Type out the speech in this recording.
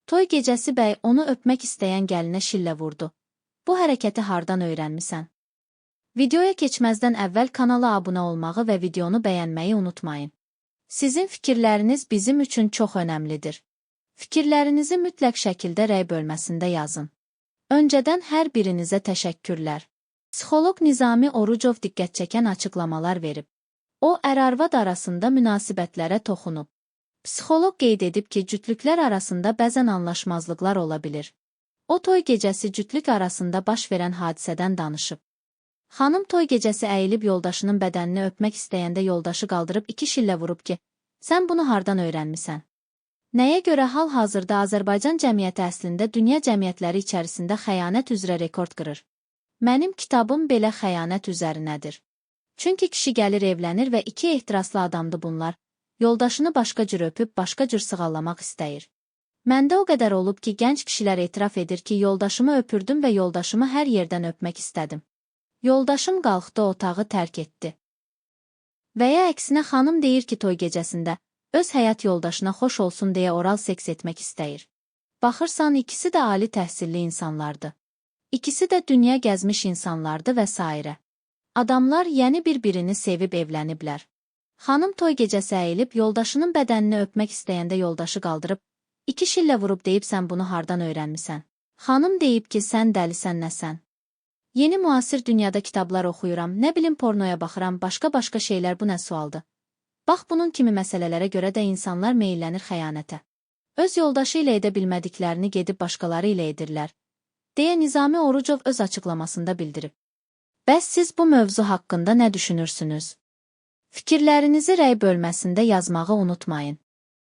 Toy gecəsi bəy onu öpmək istəyən gəlinə şillə vurdu. Bu hərəkəti hardan öyrənmisən? Videoya keçməzdən əvvəl kanala abunə olmağı və videonu bəyənməyi unutmayın. Sizin fikirləriniz bizim üçün çox önəmlidir. Fikirlərinizi mütləq şəkildə rəy bölməsində yazın. Öncədən hər birinizə təşəkkürlər. Psixoloq Nizami Orucov diqqətçəkən açıqlamalar verib. O, ər-arvad arasında münasibətlərə toxunub. Psixoloq qeyd edib ki, cütlüklər arasında bəzən anlaşmazlıqlar ola bilir. O, toy gecəsi cütlük arasında baş verən hadisədən danışıb. Xanım toy gecəsi əyilib yoldaşının bədənini öpmək istəyəndə yoldaşı qaldırıb 2 şillə vurub ki, sən bunu hardan öyrənmisən? Nəyə görə hal-hazırda Azərbaycan cəmiyyəti əslində dünya cəmiyyətləri içərisində xəyanət üzrə rekord qırır? Mənim kitabım belə xəyanət üzərinədir. Çünki kişi gəlir evlənir və 2 ehtiraslı adamdır bunlar. Yoldaşını başqa cür öpüb, başqa cür sığallamaq istəyir. Məndə o qədər olub ki, gənc kişilər etiraf edir ki, yoldaşımı öpürdüm və yoldaşımı hər yerdən öpmək istədim. Yoldaşım qalxdı, otağı tərk etdi. Və ya əksinə xanım deyir ki, toy gecəsində öz həyat yoldaşına xoş olsun deyə oral seks etmək istəyir. Baxırsan, ikisi də ali təhsilli insanlardır. İkisi də dünya gəzmiş insanlardır və s. Adamlar yəni bir-birini sevib evləniblər. Xanım toy gecəsi əyilib yoldaşının bədənini öpmək istəyəndə yoldaşı qaldırıb 2 şillə vurub deyib sən bunu hardan öyrənmisən? Xanım deyib ki, sən dəlisən nəsən? Yeni müasir dünyada kitablar oxuyuram, nə bilim pornoya baxıram, başqa şeylər, bu nə sualdır? Bax, bunun kimi məsələlərə görə də insanlar meyillənir xəyanətə. Öz yoldaşı ilə edə bilmədiklərini gedib başqaları ilə edirlər, deyə Nizami Orucov öz açıqlamasında bildirib. Bəs siz bu mövzu haqqında nə düşünürsünüz? Fikirlərinizi rəy bölməsində yazmağı unutmayın.